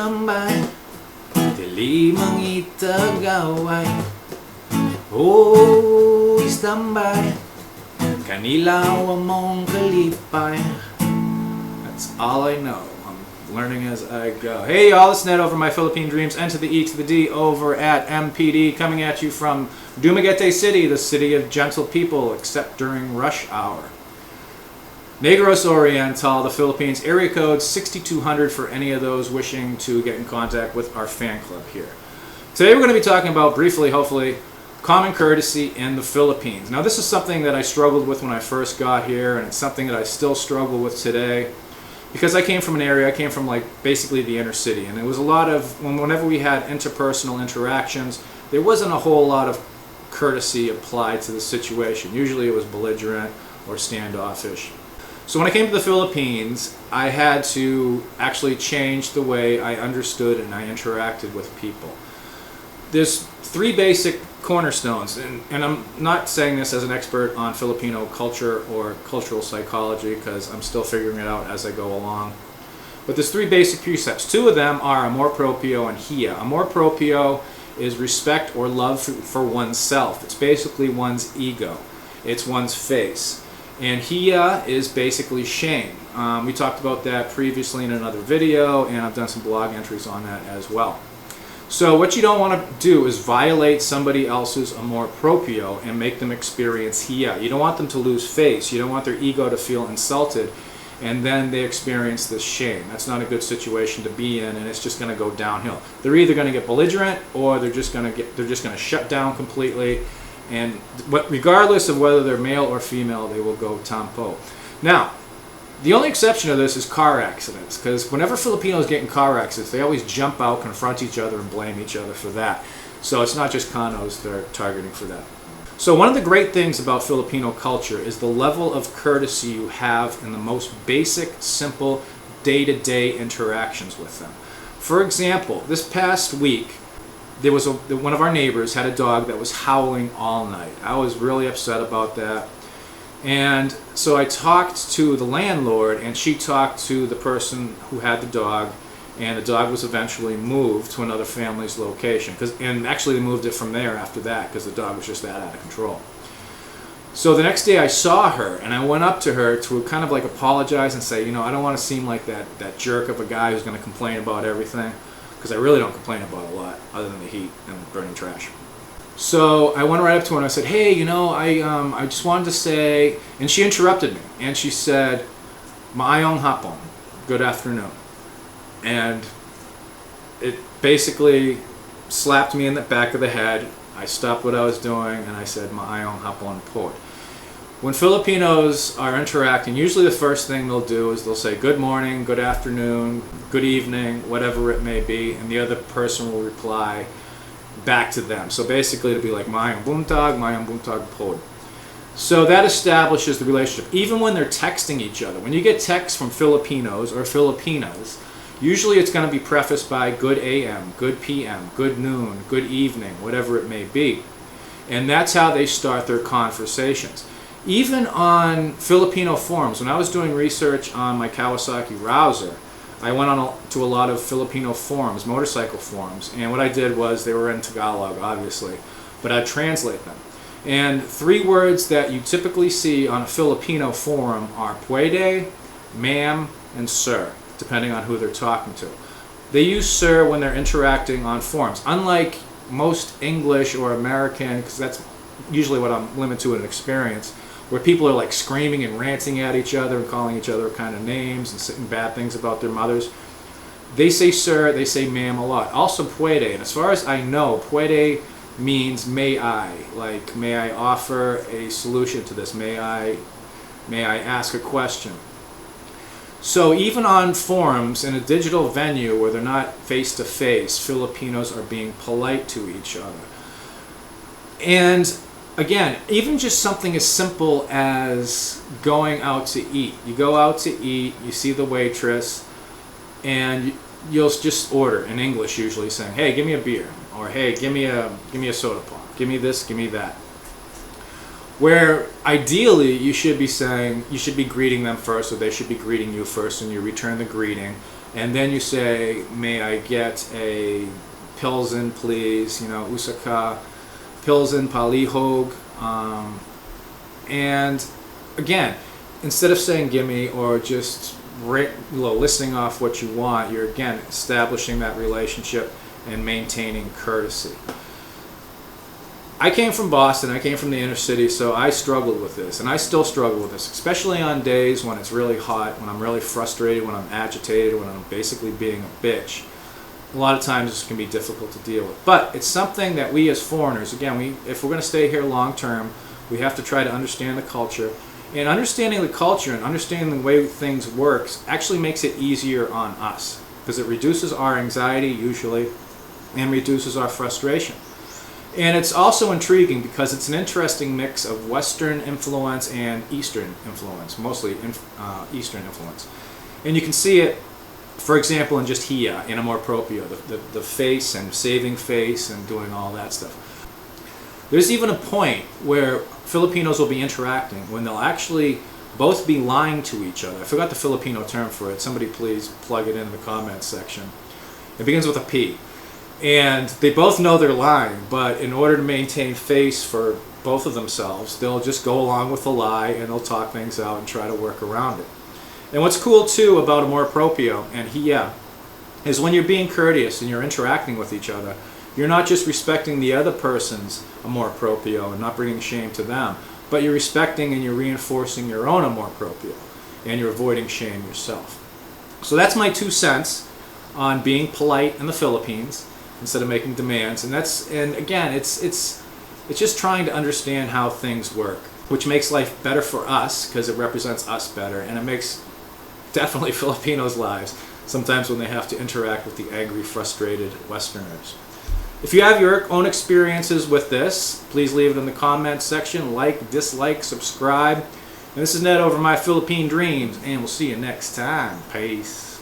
tambay, di limang itagaway. Oh, istambay, kanilaw mong kalipay. That's all I know. I'm learning as I go. Hey y'all, it's Ned over My Philippine Dreams, N to the E to the D over at MPD, coming at you from Dumaguete City, the city of gentle people, except during rush hour. Negros Oriental, the Philippines, area code 6200 for any of those wishing to get in contact with our fan club here. Today we're going to be talking about, briefly, hopefully, common courtesy in the Philippines. Now this is something that I struggled with when I first got here, and it's something that I still struggle with today. Because I came from an area, I came from like basically the inner city, and it was a lot of, whenever we had interpersonal interactions, there wasn't a whole lot of courtesy applied to the situation. Usually it was belligerent or standoffish. So when I came to the Philippines, I had to actually change the way I understood and I interacted with people. There's three basic cornerstones, and I'm not saying this as an expert on Filipino culture or cultural psychology because I'm still figuring it out as I go along. But there's three basic precepts. Two of them are amor proprio and hiya. Amor proprio is respect or love for oneself. It's basically one's ego. It's one's face. And hiya is basically shame. We talked about that previously in another video, and I've done some blog entries on that as well. So what you don't want to do is violate somebody else's amor proprio and make them experience hiya. You don't want them to lose face. You don't want their ego to feel insulted, and then they experience this shame. That's not a good situation to be in, and it's just going to go downhill. They're either going to get belligerent or they're just going to shut down completely. And regardless of whether they're male or female, they will go tampo. Now, the only exception to this is car accidents, because whenever Filipinos get in car accidents, they always jump out, confront each other, and blame each other for that. So it's not just Kanos they're targeting for that. So one of the great things about Filipino culture is the level of courtesy you have in the most basic, simple, day-to-day interactions with them. For example, this past week, there was one of our neighbors had a dog that was howling all night. I was really upset about that. And so I talked to the landlord, and she talked to the person who had the dog, and the dog was eventually moved to another family's location. And actually they moved it from there after that because the dog was just that out of control. So the next day I saw her, and I went up to her to kind of like apologize and say, you know, I don't want to seem like that jerk of a guy who's going to complain about everything. Because I really don't complain about a lot other than the heat and burning trash. So I went right up to her and I said, hey, you know, I just wanted to say, and she interrupted me, and she said, maayong hapon, good afternoon. And it basically slapped me in the back of the head. I stopped what I was doing and I said, maayong hapon po. When Filipinos are interacting, usually the first thing they'll do is they'll say good morning, good afternoon, good evening, whatever it may be, and the other person will reply back to them. So basically it'll be like maayong buntag po. So that establishes the relationship. Even when they're texting each other, when you get texts from Filipinos or Filipinas, usually it's going to be prefaced by good AM, good PM, good noon, good evening, whatever it may be. And that's how they start their conversations. Even on Filipino forums, when I was doing research on my Kawasaki Rouser, I went on to a lot of Filipino forums, motorcycle forums, and what I did was, they were in Tagalog obviously, but I'd translate them. And three words that you typically see on a Filipino forum are puede, ma'am, and sir, depending on who they're talking to. They use sir when they're interacting on forums, unlike most English or American, because that's usually what I'm limited to in experience, where people are like screaming and ranting at each other and calling each other kind of names and saying bad things about their mothers. They say sir, they say ma'am a lot. Also puede, and as far as I know, puede means may I, like may I offer a solution to this, may I ask a question. So even on forums in a digital venue where they're not face to face, Filipinos are being polite to each other. And again, even just something as simple as going out to eat. You go out to eat, you see the waitress, and you'll just order in English, usually saying, hey, give me a beer, or hey, give me a soda pop, give me this, give me that. Where ideally you should be saying, you should be greeting them first, or they should be greeting you first, and you return the greeting. And then you say, may I get a Pilsen, please, you know, Usaka, Pilsen, Palihog. And again, instead of saying gimme or just listing off what you want, you're again establishing that relationship and maintaining courtesy. I came from Boston, I came from the inner city, so I struggled with this, and I still struggle with this, especially on days when it's really hot, when I'm really frustrated, when I'm agitated, when I'm basically being a bitch. A lot of times this can be difficult to deal with. But it's something that we as foreigners, again, if we're going to stay here long term, we have to try to understand the culture. And understanding the culture and understanding the way things work actually makes it easier on us, because it reduces our anxiety usually and reduces our frustration. And it's also intriguing because it's an interesting mix of Western influence and Eastern influence, mostly Eastern influence. And you can see it, for example, in just Hiya, in amor proprio, the face and saving face and doing all that stuff. There's even a point where Filipinos will be interacting when they'll actually both be lying to each other. I forgot the Filipino term for it. Somebody please plug it in the comments section. It begins with a P. And they both know they're lying, but in order to maintain face for both of themselves, they'll just go along with the lie and they'll talk things out and try to work around it. And what's cool too about amor proprio and Hiya is when you're being courteous and you're interacting with each other, you're not just respecting the other person's amor proprio and not bringing shame to them, but you're respecting and you're reinforcing your own amor proprio and you're avoiding shame yourself. So that's my 2 cents on being polite in the Philippines instead of making demands. And again, it's just trying to understand how things work, which makes life better for us because it represents us better, and it makes definitely Filipinos' lives sometimes when they have to interact with the angry, frustrated Westerners. If you have your own experiences with this, please leave it in the comments section. Like, dislike, subscribe. And this is Ned over My Philippine Dreams, and we'll see you next time. Peace.